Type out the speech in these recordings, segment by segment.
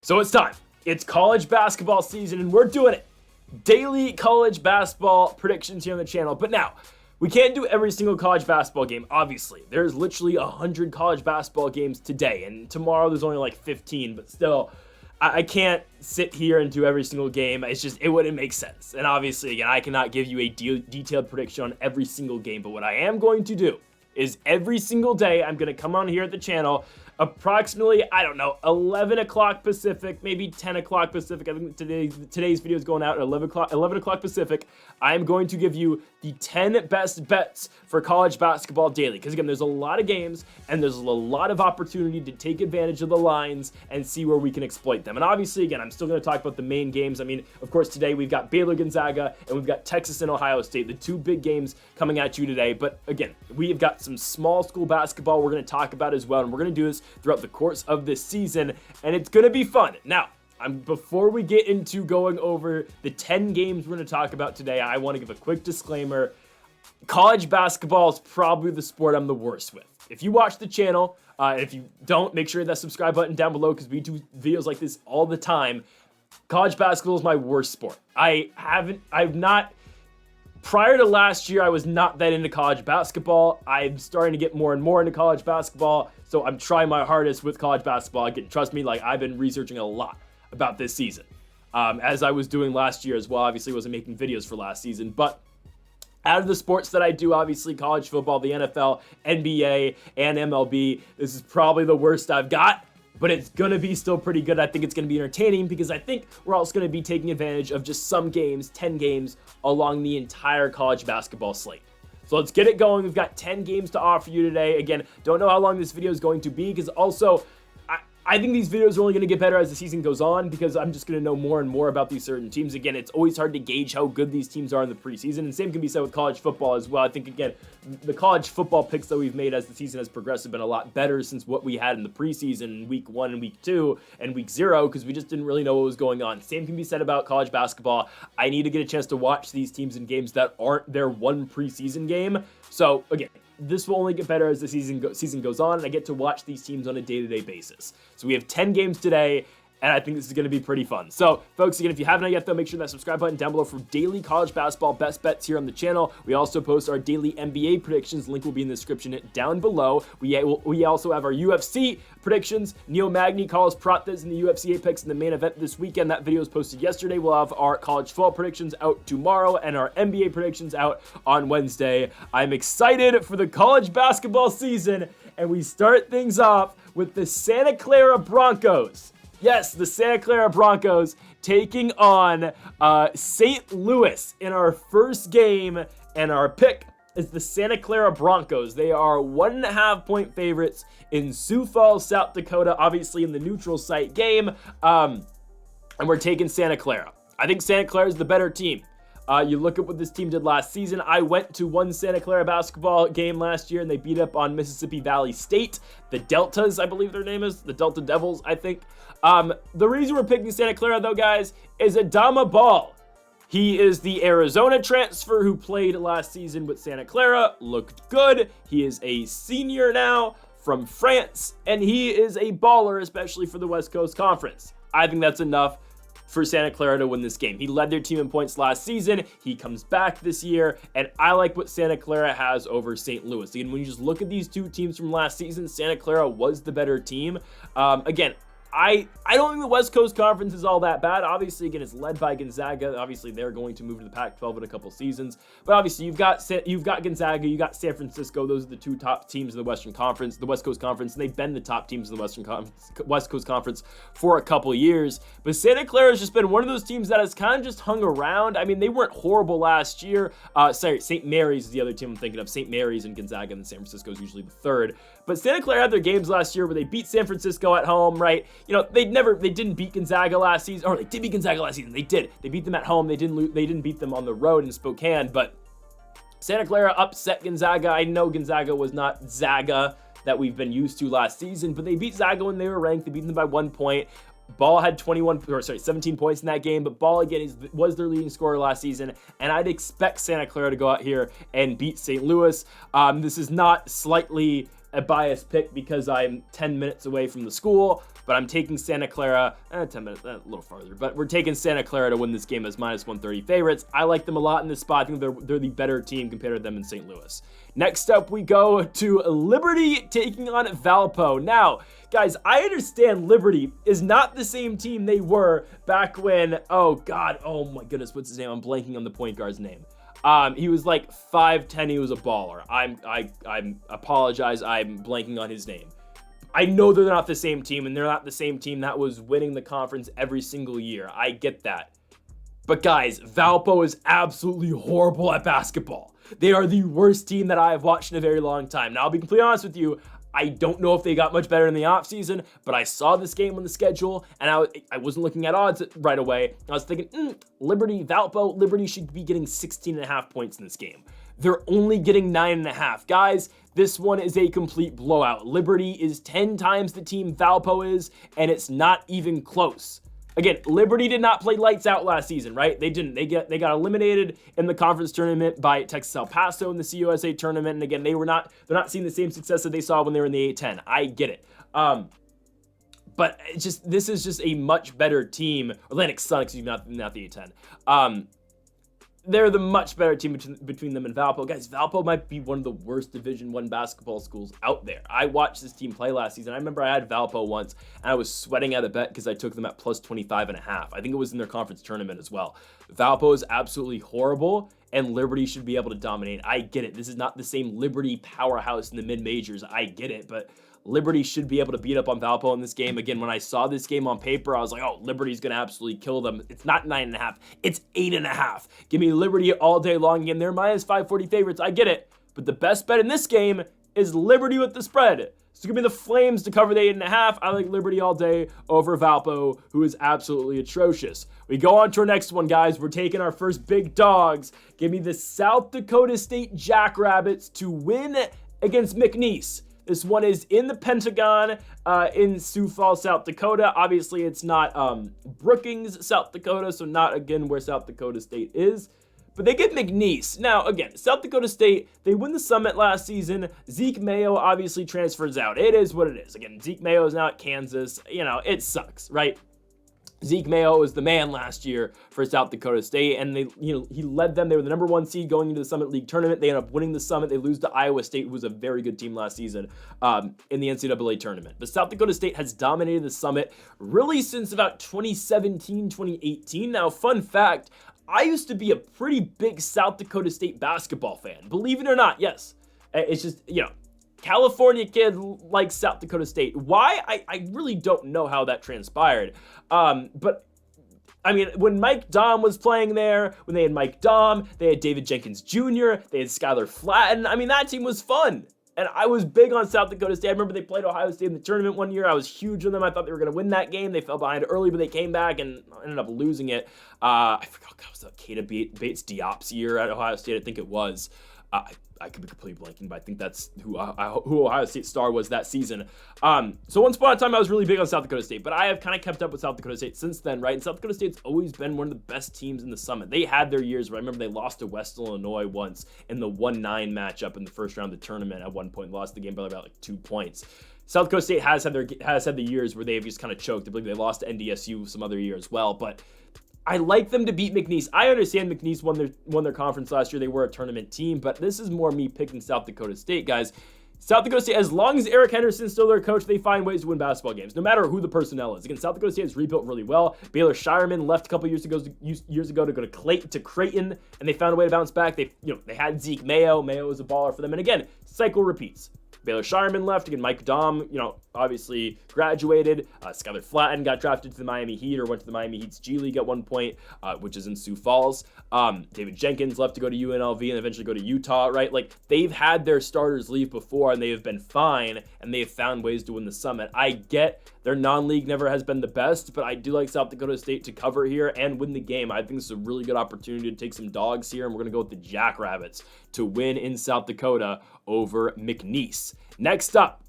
So it's time. It's college basketball season, and we're doing it. Daily college basketball predictions here on the channel. But now, we can't do every single college basketball game, obviously. There's literally 100 college basketball games today, and tomorrow there's only like 15, but still, I can't sit here and do every single game. It wouldn't make sense. And obviously, again, I cannot give you a detailed prediction on every single game, but what I am going to do is every single day, I'm going to come on here at the channel, approximately, 11 o'clock Pacific, maybe 10 o'clock Pacific. I think today's video is going out at 11 o'clock Pacific. I'm going to give you the 10 best bets for college basketball daily. Because again, there's a lot of games and there's a lot of opportunity to take advantage of the lines and see where we can exploit them. And obviously, again, I'm still going to talk about the main games. I mean, of course, today we've got Baylor, Gonzaga, and we've got Texas and Ohio State, the two big games coming at you today. But again, we have got some small school basketball we're going to talk about as well, and we're going to do this throughout the course of this season, and it's going to be fun. Now, before we get into going over the 10 games we're going to talk about today, I want to give a quick disclaimer. College basketball is probably the sport I'm the worst with. If you watch the channel, and if you don't, make sure that subscribe button down below because we do videos like this all the time. College basketball is my worst sport. Prior to last year, I was not that into college basketball. I'm starting to get more and more into college basketball, so I'm trying my hardest with college basketball. Again, trust me, I've been researching a lot about this season, as I was doing last year as well. Obviously, wasn't making videos for last season, but out of the sports that I do, obviously college football, the NFL, NBA, and MLB, this is probably the worst I've got. But it's going to be still pretty good. I think it's going to be entertaining because I think we're also going to be taking advantage of just some games, 10 games, along the entire college basketball slate. So let's get it going. We've got 10 games to offer you today. Again, don't know how long this video is going to be because also, I think these videos are only going to get better as the season goes on because I'm just going to know more and more about these certain teams. Again, it's always hard to gauge how good these teams are in the preseason, and same can be said with college football as well. I think, again, the college football picks that we've made as the season has progressed have been a lot better since what we had in the preseason, week 1 and week 2 and week 0, because we just didn't really know what was going on. Same can be said about college basketball. I need to get a chance to watch these teams in games that aren't their one preseason game. So, again, this will only get better as the season goes on, and I get to watch these teams on a day-to-day basis. So we have 10 games today, and I think this is going to be pretty fun. So, folks, again, if you haven't yet, though, make sure that subscribe button down below for daily college basketball best bets here on the channel. We also post our daily NBA predictions. Link will be in the description down below. We also have our UFC predictions. Neil Magny, Carlos Prates in the UFC Apex in the main event this weekend. That video was posted yesterday. We'll have our college football predictions out tomorrow and our NBA predictions out on Wednesday. I'm excited for the college basketball season, and we start things off with the Santa Clara Broncos. Yes, the Santa Clara Broncos taking on St. Louis in our first game, and our pick is the Santa Clara Broncos. They are 1.5-point favorites in Sioux Falls, South Dakota, obviously in the neutral site game, and we're taking Santa Clara. I think Santa Clara is the better team. You look at what this team did last season. I went to one Santa Clara basketball game last year, and they beat up on Mississippi Valley State. The Deltas, I believe their name is. The Delta Devils, I think. The reason we're picking Santa Clara, though, guys, is Adama Ball. He is the Arizona transfer who played last season with Santa Clara. Looked good. He is a senior now from France, and he is a baller, especially for the West Coast Conference. I think that's enough for Santa Clara to win this game. He led their team in points last season. He comes back this year, and I like what Santa Clara has over St. Louis. Again, when you just look at these two teams from last season, Santa Clara was the better team. Again, I don't think the West Coast Conference is all that bad. Obviously, again, it's led by Gonzaga. Obviously, they're going to move to the Pac-12 in a couple seasons. But obviously, you've got Gonzaga, you got San Francisco. Those are the two top teams in the Western Conference, the West Coast Conference, and they've been the top teams in the West Coast Conference for a couple years. But Santa Clara has just been one of those teams that has kind of just hung around. I mean, they weren't horrible last year. St. Mary's is the other team I'm thinking of. St. Mary's and Gonzaga, and San Francisco is usually the third. But Santa Clara had their games last year where they beat San Francisco at home, right? You know, they didn't beat Gonzaga last season, or they did beat Gonzaga last season. They did. They beat them at home. They didn't beat them on the road in Spokane, but Santa Clara upset Gonzaga. I know Gonzaga was not Zaga that we've been used to last season, but they beat Zaga when they were ranked. They beat them by 1 point. Ball had 17 points in that game, but Ball, again, was their leading scorer last season, and I'd expect Santa Clara to go out here and beat St. Louis. This is not slightly a biased pick because I'm 10 minutes away from the school, but I'm taking Santa Clara, 10 minutes, a little farther, but we're taking Santa Clara to win this game as -130 favorites. I like them a lot in this spot. I think they're the better team compared to them in St. Louis. Next up, we go to Liberty taking on Valpo. Now, guys, I understand Liberty is not the same team they were back when, oh my goodness, what's his name? I'm blanking on the point guard's name. He was like 5'10", he was a baller. I apologize, I'm blanking on his name. I know they're not the same team, and they're not the same team that was winning the conference every single year. I get that. But guys, Valpo is absolutely horrible at basketball. They are the worst team that I have watched in a very long time. Now, I'll be completely honest with you, I don't know if they got much better in the offseason, but I saw this game on the schedule, and I wasn't looking at odds right away. I was thinking, Valpo, Liberty should be getting 16.5 points in this game. They're only getting 9.5. Guys, this one is a complete blowout. Liberty is 10 times the team Valpo is, and it's not even close. Again, Liberty did not play lights out last season, right? They didn't. They got eliminated in the conference tournament by Texas El Paso in the CUSA tournament. And again, they're not seeing the same success that they saw when they were in the A10. I get it. But this is just a much better team. Atlantic Sun, excuse me, not the A10. They're the much better team between them and Valpo. Guys, Valpo might be one of the worst Division I basketball schools out there. I watched this team play last season. I remember I had Valpo once, and I was sweating at a bet because I took them at plus 25.5. I think it was in their conference tournament as well. Valpo is absolutely horrible, and Liberty should be able to dominate. I get it. This is not the same Liberty powerhouse in the mid-majors. I get it, but Liberty should be able to beat up on Valpo in this game. Again, when I saw this game on paper, I was like, oh, Liberty's going to absolutely kill them. It's not 9.5. It's 8.5. Give me Liberty all day long. Again, they're -540 favorites. I get it. But the best bet in this game is Liberty with the spread. So give me the Flames to cover the 8.5. I like Liberty all day over Valpo, who is absolutely atrocious. We go on to our next one, guys. We're taking our first big dogs. Give me the South Dakota State Jackrabbits to win against McNeese. This one is in the Pentagon in Sioux Falls, South Dakota. Obviously, it's not Brookings, South Dakota, so not, again, where South Dakota State is. But they get McNeese. Now, again, South Dakota State, they win the Summit last season. Zeke Mayo obviously transfers out. It is what it is. Again, Zeke Mayo is now at Kansas. You know, it sucks, right? Zeke Mayo was the man last year for South Dakota State, and he led them. They were the number 1 seed going into the Summit League tournament. They ended up winning the Summit. They lose to Iowa State, who was a very good team last season in the NCAA tournament. But South Dakota State has dominated the Summit really since about 2017, 2018. Now, fun fact, I used to be a pretty big South Dakota State basketball fan. Believe it or not, yes. It's just, California kid likes South Dakota State. Why? I really don't know how that transpired. But I mean, when Mike Daum was playing there, when they had Mike Daum, they had David Jenkins Jr., they had Skylar Flatton. I mean, that team was fun. And I was big on South Dakota State. I remember they played Ohio State in the tournament one year. I was huge on them. I thought they were going to win that game. They fell behind early, but they came back and ended up losing it. I forgot, that was the Kata Bates Diop's year at Ohio State. I think it was. I could be completely blanking, but I think that's who Ohio State star was that season. So once upon a time, I was really big on South Dakota State, but I have kind of kept up with South Dakota State since then, right? And South Dakota State's always been one of the best teams in the Summit. They had their years where I remember they lost to West Illinois once in the 1-9 matchup in the first round of the tournament at one point, lost the game by about like 2 points. South Dakota State has had the years where they've just kind of choked. I believe they lost to NDSU some other year as well, but I like them to beat McNeese. I understand McNeese won their conference last year. They were a tournament team, but this is more me picking South Dakota State, guys. South Dakota State, as long as Eric Henderson's still their coach, they find ways to win basketball games, no matter who the personnel is. Again, South Dakota State has rebuilt really well. Baylor Shireman left a couple years ago to go to Creighton, and they found a way to bounce back. They had Zeke Mayo. Mayo was a baller for them, and again, cycle repeats. Baylor Shireman left. Again, Mike Daum, obviously graduated. Skylar Flatton got drafted to the Miami Heat or went to the Miami Heat's G League at one point, which is in Sioux Falls. David Jenkins left to go to UNLV and eventually go to Utah, right? Like, they've had their starters leave before and they have been fine and they have found ways to win the Summit. I get their non-league never has been the best, but I do like South Dakota State to cover here and win the game. I think this is a really good opportunity to take some dogs here, and we're going to go with the Jackrabbits to win in South Dakota over McNeese. Next up,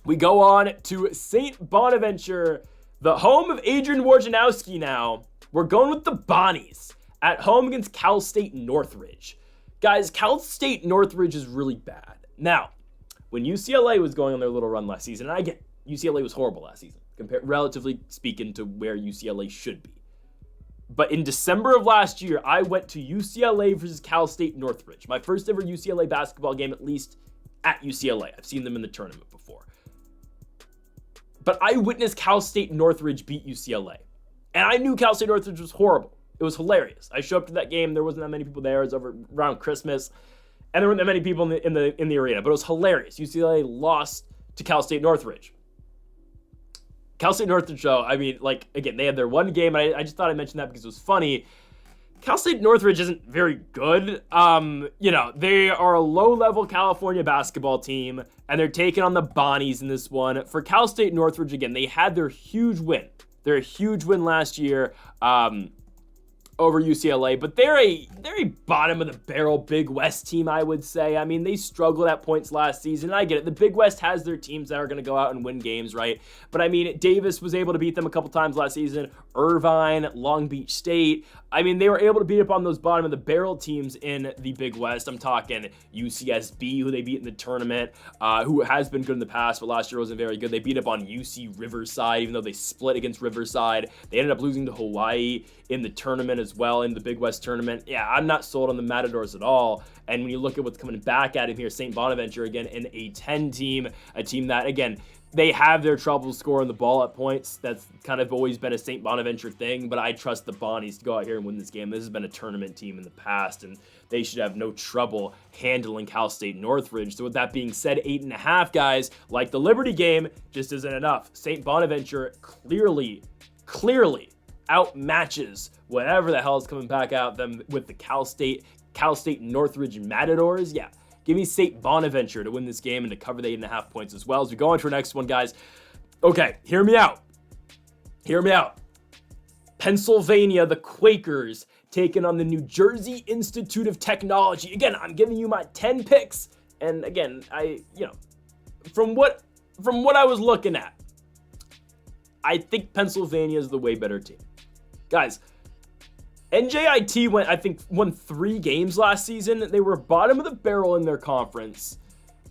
we go on to St. Bonaventure, the home of Adrian Wojnarowski now. We're going with the Bonnies at home against Cal State Northridge. Guys, Cal State Northridge is really bad. Now, when UCLA was going on their little run last season, and I get UCLA was horrible last season. relatively speaking to where UCLA should be. But in December of last year, I went to UCLA versus Cal State Northridge. My first ever UCLA basketball game, at least at UCLA. I've seen them in the tournament before. But I witnessed Cal State Northridge beat UCLA. And I knew Cal State Northridge was horrible. It was hilarious. I showed up to that game. There wasn't that many people there. It was over around Christmas. And there weren't that many people in the arena. But it was hilarious. UCLA lost to Cal State Northridge. Cal State Northridge, though, I mean, like, again, they had their one game, and I just thought I'd mention that because it was funny. Cal State Northridge isn't very good. They are a low-level California basketball team, and they're taking on the Bonnies in this one. For Cal State Northridge, again, they had their huge win. Their huge win last year over UCLA, but they're a bottom-of-the-barrel Big West team, I would say. I mean, they struggled at points last season. I get it. The Big West has their teams that are going to go out and win games, right? But, I mean, Davis was able to beat them a couple times last season. Irvine, Long Beach State. I mean, they were able to beat up on those bottom-of-the-barrel teams in the Big West. I'm talking UCSB, who they beat in the tournament, who has been good in the past, but last year wasn't very good. They beat up on UC Riverside, even though they split against Riverside. They ended up losing to Hawaii in the tournament as well, in the Big West tournament. Yeah, I'm not sold on the Matadors at all. And when you look at what's coming back at him here, St. Bonaventure, again, an A10 team, a team that, again, they have their trouble scoring the ball at points. That's kind of always been a St. Bonaventure thing, but I trust the Bonnies to go out here and win this game. This has been a tournament team in the past, and they should have no trouble handling Cal State Northridge. So with that being said, 8.5, guys, like the Liberty game, just isn't enough. St. Bonaventure clearly outmatches whatever the hell is coming back at them with the Cal State Northridge Matadors. Yeah. Give me St. Bonaventure to win this game and to cover the 8.5 points as well. As we go on to our next one, guys. Okay, hear me out. Pennsylvania, the Quakers, taking on the New Jersey Institute of Technology. Again, I'm giving you my 10 picks. And again, from what I was looking at, I think Pennsylvania is the way better team. Guys, NJIT won 3 games last season. They were bottom of the barrel in their conference.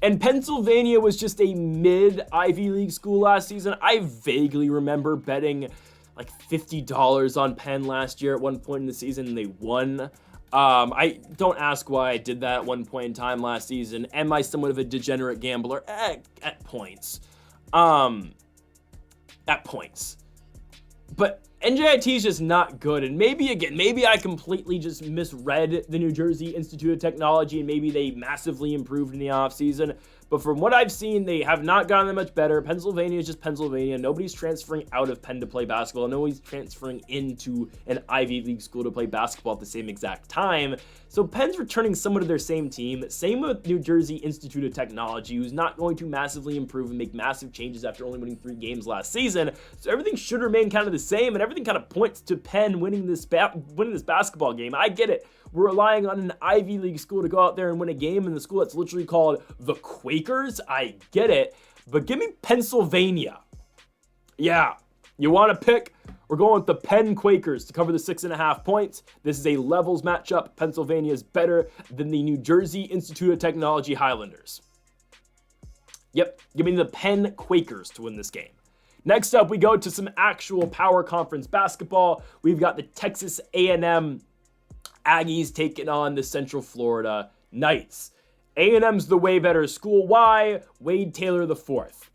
And Pennsylvania was just a mid-Ivy League school last season. I vaguely remember betting like $50 on Penn last year at one point in the season, and they won. I don't ask why I did that at one point in time last season. Am I somewhat of a degenerate gambler? At points. But NJIT is just not good, and maybe I completely just misread the New Jersey Institute of Technology, and maybe they massively improved in the offseason. But from what I've seen, they have not gotten that much better. Pennsylvania is just Pennsylvania. Nobody's transferring out of Penn to play basketball. Nobody's transferring into an Ivy League school to play basketball at the same exact time. So Penn's returning somewhat of their same team. Same with New Jersey Institute of Technology, who's not going to massively improve and make massive changes after only winning 3 games last season. So everything should remain kind of the same, and everything kind of points to Penn winning this basketball game. I get it. We're relying on an Ivy League school to go out there and win a game in the school that's literally called the Quakers. I get it. But give me Pennsylvania. Yeah. You want to pick? We're going with the Penn Quakers to cover the 6.5 points. This is a levels matchup. Pennsylvania is better than the New Jersey Institute of Technology Highlanders. Yep. Give me the Penn Quakers to win this game. Next up, we go to some actual power conference basketball. We've got the Texas A&M Aggies taking on the Central Florida Knights. A&M's the way better school. Why? Wade Taylor IV.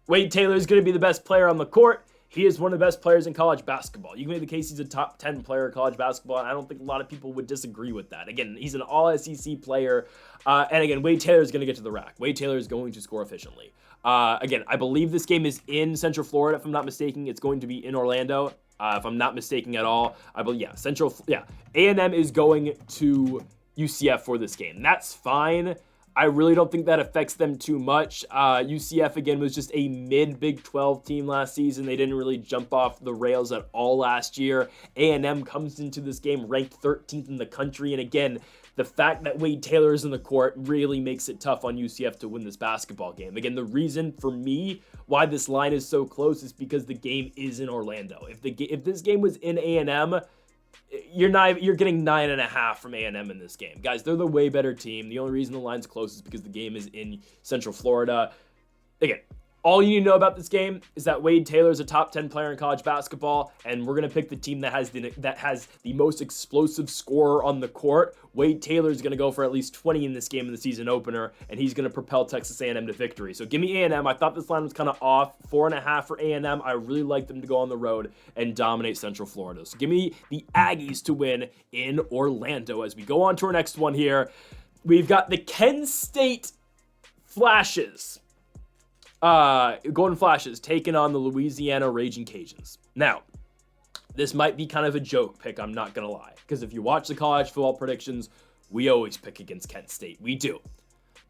Wade Taylor is going to be the best player on the court. He is one of the best players in college basketball. You can make the case he's a top 10 player in college basketball, and I don't think a lot of people would disagree with that. Again, he's an all-SEC player, and again, Wade Taylor is going to get to the rack. Wade Taylor is going to score efficiently. Again, I believe this game is in Central Florida, if I'm not mistaken. It's going to be in Orlando. If I'm not mistaken at all, I believe, A&M is going to UCF for this game. That's fine. I really don't think that affects them too much. UCF, again, was just a mid-Big 12 team last season. They didn't really jump off the rails at all last year. A&M comes into this game ranked 13th in the country, and again, the fact that Wade Taylor is in the court really makes it tough on UCF to win this basketball game. Again, the reason for me why this line is so close is because the game is in Orlando. If this game was in A&M, you're getting 9.5 from A&M in this game. Guys, they're the way better team. The only reason the line's close is because the game is in Central Florida. Again, All you need to know about this game is that Wade Taylor is a top 10 player in college basketball, and we're going to pick the team that has the most explosive scorer on the court. Wade Taylor is going to go for at least 20 in this game in the season opener, and he's going to propel Texas A&M to victory. So give me A&M. I thought this line was kind of off. 4.5 for A&M. I really like them to go on the road and dominate Central Florida. So give me the Aggies to win in Orlando. As we go on to our next one here, we've got the Kent State Flashes. Golden Flashes taking on the Louisiana Raging Cajuns. Now, this might be kind of a joke pick, I'm not gonna lie, because if you watch the college football predictions, we always pick against Kent State. We do.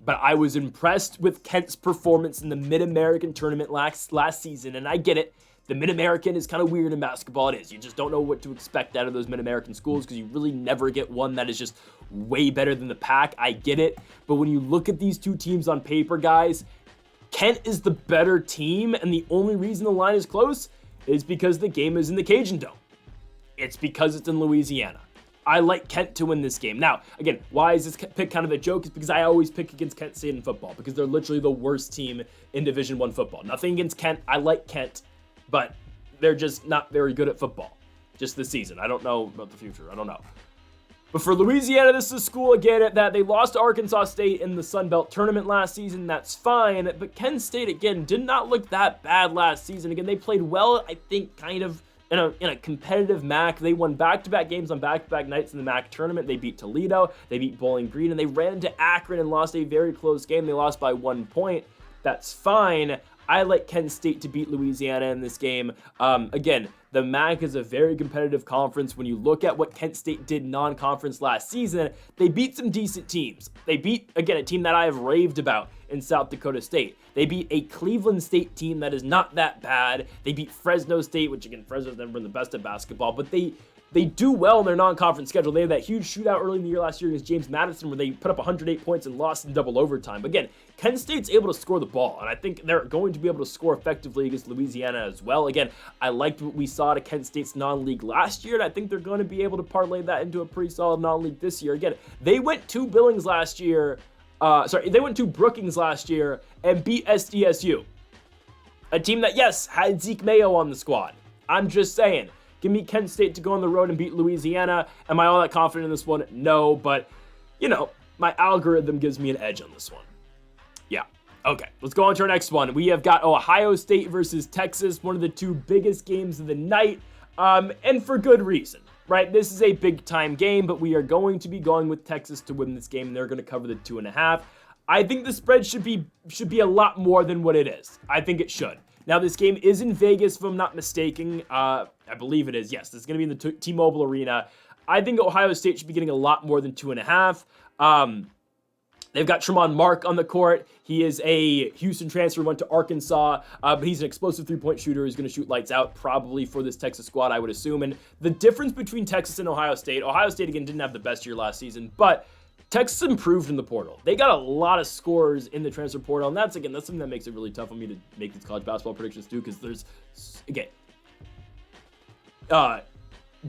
But I was impressed with Kent's performance in the Mid-American tournament last season, and I get it. The Mid-American is kind of weird in basketball. It is. You just don't know what to expect out of those Mid-American schools because you really never get one that is just way better than the pack. I get it. But when you look at these two teams on paper, guys, Kent is the better team, and the only reason the line is close is because the game is in the Cajun Dome. It's because it's in Louisiana. I like Kent to win this game. Now, again, why is this pick kind of a joke? It's because I always pick against Kent State in football because they're literally the worst team in Division I football. Nothing against Kent. I like Kent, but they're just not very good at football just this season. I don't know about the future. I don't know. But for Louisiana, this is a school, again, that they lost to Arkansas State in the Sun Belt tournament last season. That's fine. But Kent State, again, did not look that bad last season. Again, they played well, I think, kind of in a competitive MAC. They won back-to-back games on back-to-back nights in the MAC tournament. They beat Toledo. They beat Bowling Green. And they ran into Akron and lost a very close game. They lost by 1 point. That's fine. I like Kent State to beat Louisiana in this game. Again, the MAC is a very competitive conference. When you look at what Kent State did non-conference last season, they beat some decent teams. They beat, again, a team that I have raved about in South Dakota State. They beat a Cleveland State team that is not that bad. They beat Fresno State, which, again, Fresno's never been the best at basketball, but they do well in their non-conference schedule. They had that huge shootout early in the year last year against James Madison where they put up 108 points and lost in double overtime. But again, Kent State's able to score the ball, and I think they're going to be able to score effectively against Louisiana as well. Again, I liked what we saw to Kent State's non-league last year, and I think they're going to be able to parlay that into a pretty solid non-league this year. Again, they went to Billings last year. They went to Brookings last year and beat SDSU, a team that, yes, had Zeke Mayo on the squad. I'm just saying. Give me Kent State to go on the road and beat Louisiana. Am I all that confident in this one? No, but, you know, my algorithm gives me an edge on this one. Yeah. Okay, let's go on to our next one. We have got Ohio State versus Texas, one of the two biggest games of the night, and for good reason, right? This is a big-time game, but we are going to be going with Texas to win this game, and they're going to cover the 2.5. I think the spread should be a lot more than what it is. I think it should. Now, this game is in Vegas, if I'm not mistaken. I believe it is. Yes, it's going to be in the T-Mobile Arena. I think Ohio State should be getting a lot more than 2.5. They've got Tremont Mark on the court. He is a Houston transfer, went to Arkansas, but he's an explosive three-point shooter. He's going to shoot lights out probably for this Texas squad, I would assume. And the difference between Texas and Ohio State, again, didn't have the best year last season, but Texas improved in the portal. They got a lot of scorers in the transfer portal, and that's something that makes it really tough for me to make these college basketball predictions too, because there's, again,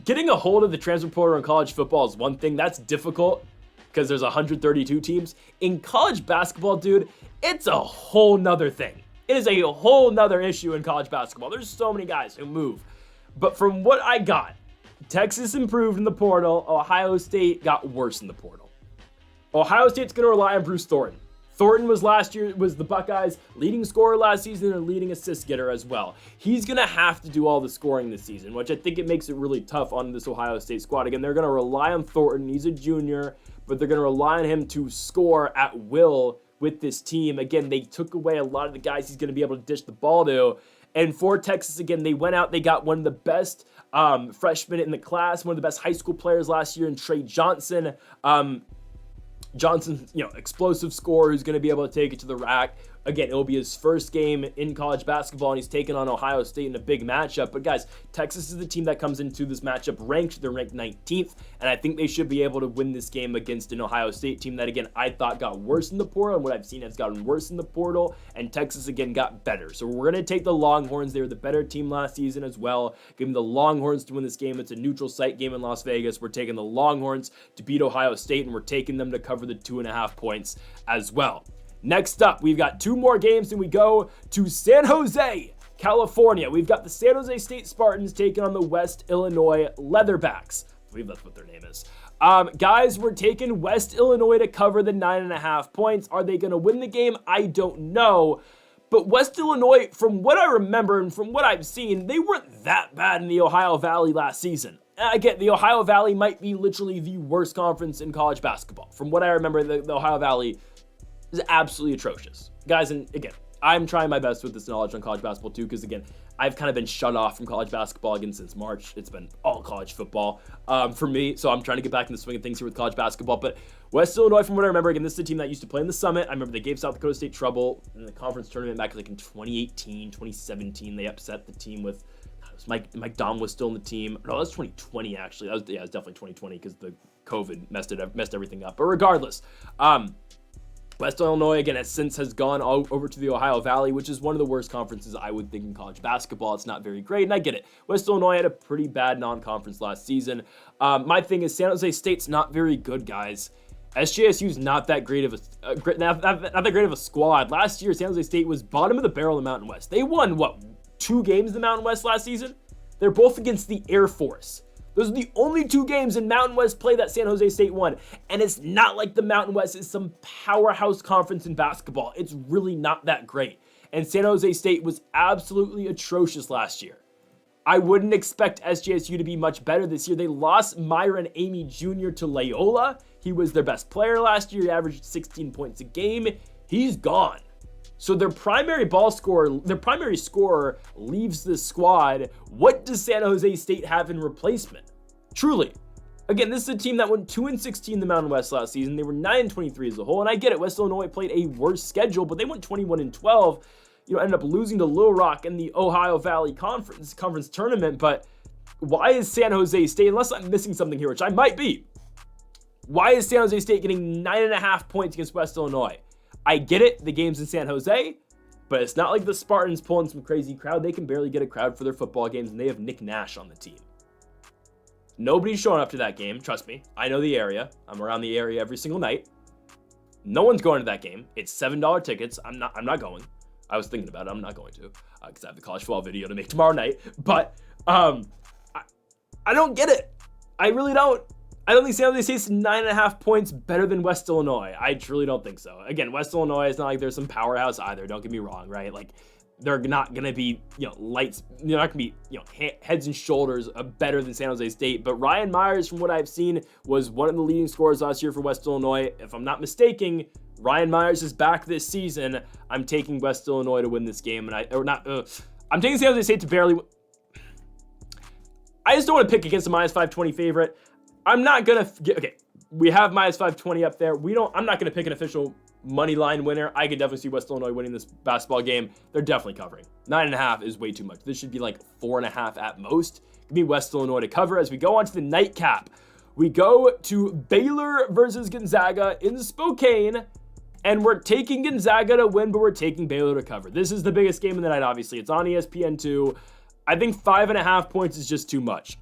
getting a hold of the transfer portal in college football is one thing. That's difficult because there's 132 teams. In college basketball, dude, it's a whole nother thing. It is a whole nother issue in college basketball. There's so many guys who move. But from what I got, Texas improved in the portal. Ohio State got worse in the portal. Ohio State's going to rely on Bruce Thornton. Thornton was the Buckeyes' leading scorer last season and leading assist getter as well. He's going to have to do all the scoring this season, which I think it makes it really tough on this Ohio State squad. Again, they're going to rely on Thornton. He's a junior, but they're going to rely on him to score at will with this team. Again, they took away a lot of the guys he's going to be able to dish the ball to. And for Texas, again, they went out, they got one of the best freshmen in the class, one of the best high school players last year in Trey Johnson. Johnson, explosive scorer who's going to be able to take it to the rack. Again, it'll be his first game in college basketball, and he's taking on Ohio State in a big matchup. But guys, Texas is the team that comes into this matchup ranked. They're ranked 19th, and I think they should be able to win this game against an Ohio State team that, again, I thought got worse in the portal, and what I've seen has gotten worse in the portal, and Texas, again, got better. So we're going to take the Longhorns. They were the better team last season as well. Give them the Longhorns to win this game. It's a neutral site game in Las Vegas. We're taking the Longhorns to beat Ohio State, and we're taking them to cover the 2.5 points as well. Next up, we've got 2 more games, and we go to San Jose, California. We've got the San Jose State Spartans taking on the West Illinois Leatherbacks. I believe that's what their name is. Guys, we're taking West Illinois to cover the 9.5 points. Are they going to win the game? I don't know. But West Illinois, from what I remember and from what I've seen, they weren't that bad in the Ohio Valley last season. Again, the Ohio Valley might be literally the worst conference in college basketball. From what I remember, the Ohio Valley is absolutely atrocious. Guys, and again, I'm trying my best with this knowledge on college basketball too, because again, I've kind of been shut off from college basketball again since March. It's been all college football for me, so I'm trying to get back in the swing of things here with college basketball. But West Illinois, from what I remember, again, this is a team that used to play in the Summit. I remember they gave South Dakota State trouble in the conference tournament back like in 2018, 2017. They upset the team with Mike Dom was still on the team. No, that was 2020 actually. It was definitely 2020 because the COVID messed everything up. But regardless, West Illinois, again, has gone over to the Ohio Valley, which is one of the worst conferences I would think in college basketball. It's not very great, and I get it. West Illinois had a pretty bad non-conference last season. My thing is San Jose State's not very good, guys. SJSU's not that great of a squad. Last year, San Jose State was bottom of the barrel in the Mountain West. They won, 2 games in the Mountain West last season? They're both against the Air Force. Those are the only 2 games in Mountain West play that San Jose State won. And it's not like the Mountain West is some powerhouse conference in basketball. It's really not that great. And San Jose State was absolutely atrocious last year. I wouldn't expect SJSU to be much better this year. They lost Myron Amy Jr. to Loyola. He was their best player last year. He averaged 16 points a game. He's gone. So their primary scorer leaves the squad. What does San Jose State have in replacement? Truly. Again, this is a team that went 2-16 in the Mountain West last season. They were 9-23 as a whole. And I get it, West Illinois played a worse schedule, but they went 21-12. Ended up losing to Little Rock in the Ohio Valley Conference tournament. But why is San Jose State, unless I'm missing something here, which I might be, why is San Jose State getting 9.5 points against West Illinois? I get it, the game's in San Jose, but it's not like the Spartans pulling some crazy crowd. They can barely get a crowd for their football games, and they have Nick Nash on the team. Nobody's showing up to that game, trust me. I know the area. I'm around the area every single night. No one's going to that game. It's $7 tickets. I'm not going. I was thinking about it. I'm not going to, because I have the college football video to make tomorrow night. But I don't get it. I really don't. I don't think San Jose State's 9.5 points better than West Illinois. I truly don't think so. Again, West Illinois is not like there's some powerhouse either. Don't get me wrong, right? Like, they're not going to be, lights. They're not going to be, heads and shoulders better than San Jose State. But Ryan Myers, from what I've seen, was one of the leading scorers last year for West Illinois. If I'm not mistaken, Ryan Myers is back this season. I'm taking West Illinois to win this game, I'm taking San Jose State to barely. I just don't want to pick against a minus 520 favorite. I'm not gonna we have minus 520 up there. I'm not gonna pick an official money line winner. I could definitely see West Illinois winning this basketball game. They're definitely covering. 9.5 is way too much. This should be like 4.5 at most. Give me West Illinois to cover. As we go on to the nightcap, we go to Baylor versus Gonzaga in Spokane, and we're taking Gonzaga to win, but we're taking Baylor to cover. This is the biggest game of the night, obviously. It's on ESPN2. I think 5.5 points is just too much.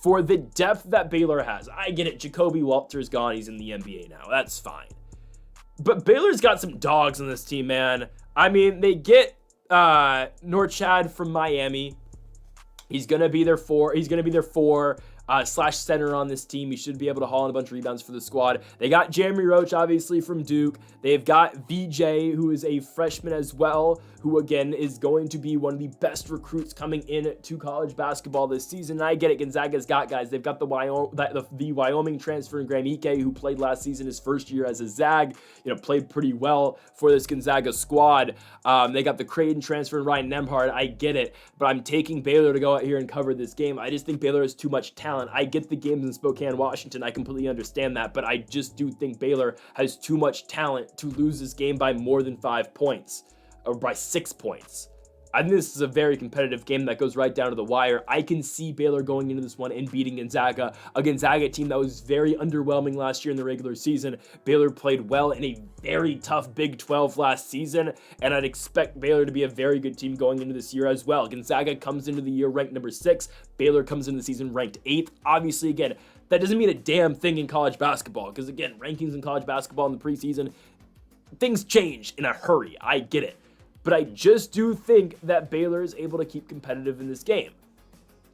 For the depth that Baylor has, I get it. Jacoby Walter's gone. He's in the NBA now. That's fine. But Baylor's got some dogs on this team, man. I mean, they get Norchad from Miami. He's gonna be their four. Slash center on this team. He should be able to haul in a bunch of rebounds for the squad. They got Jeremy Roach, obviously, from Duke. They've got VJ, who is a freshman as well, who, again, is going to be one of the best recruits coming in to college basketball this season. And I get it. Gonzaga's got guys. They've got the Wyoming transfer in Graham Ike, who played last season his first year as a Zag. Played pretty well for this Gonzaga squad. They got the Creighton transfer in Ryan Nembhard. I get it. But I'm taking Baylor to go out here and cover this game. I just think Baylor has too much talent. I get the games in Spokane, Washington. I completely understand that, but I just do think Baylor has too much talent to lose this game by more than 5 points, or by 6 points. I think this is a very competitive game that goes right down to the wire. I can see Baylor going into this one and beating Gonzaga, a Gonzaga team that was very underwhelming last year in the regular season. Baylor played well in a very tough Big 12 last season, and I'd expect Baylor to be a very good team going into this year as well. Gonzaga comes into the year ranked number 6. Baylor comes into the season ranked 8th. Obviously, again, that doesn't mean a damn thing in college basketball, because again, rankings in college basketball in the preseason, things change in a hurry. I get it. But I just do think that Baylor is able to keep competitive in this game.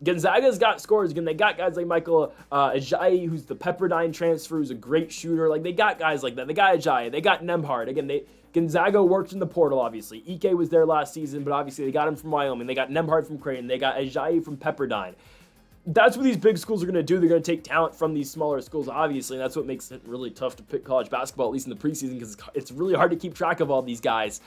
Gonzaga's got scores. Again, they got guys like Michael Ajayi, who's the Pepperdine transfer, who's a great shooter. Like, they got guys like that. They got Ajayi. They got Nembhard. Again, Gonzaga worked in the portal, obviously. Ike was there last season, but obviously they got him from Wyoming. They got Nembhard from Creighton. They got Ajayi from Pepperdine. That's what these big schools are going to do. They're going to take talent from these smaller schools, obviously, and that's what makes it really tough to pick college basketball, at least in the preseason, because it's really hard to keep track of all these guys.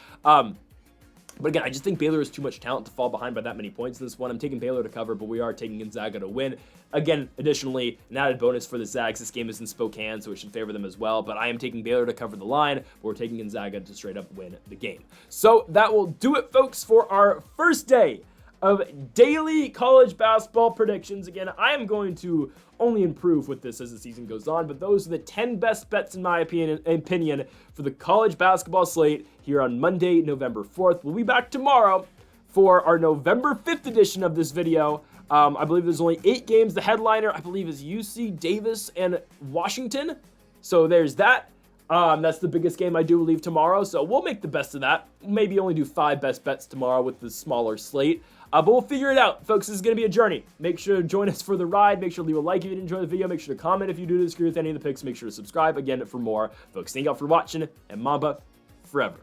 But again, I just think Baylor has too much talent to fall behind by that many points in this one. I'm taking Baylor to cover, but we are taking Gonzaga to win. Again, additionally, an added bonus for the Zags. This game is in Spokane, so it should favor them as well. But I am taking Baylor to cover the line, but we're taking Gonzaga to straight up win the game. So that will do it, folks, for our first day of daily college basketball predictions. Again, I am going to only improve with this as the season goes on, but those are the 10 best bets, in my opinion, for the college basketball slate here on Monday, November 4th. We'll be back tomorrow for our November 5th edition of this video. I believe there's only 8 games. The headliner, I believe, is UC Davis and Washington. So there's that. That's the biggest game I do believe tomorrow, so we'll make the best of that. Maybe only do 5 best bets tomorrow with the smaller slate. But we'll figure it out, folks. This is going to be a journey. Make sure to join us for the ride. Make sure to leave a like if you enjoy the video. Make sure to comment if you do disagree with any of the picks. Make sure to subscribe again for more. Folks, thank y'all for watching, and Mamba forever.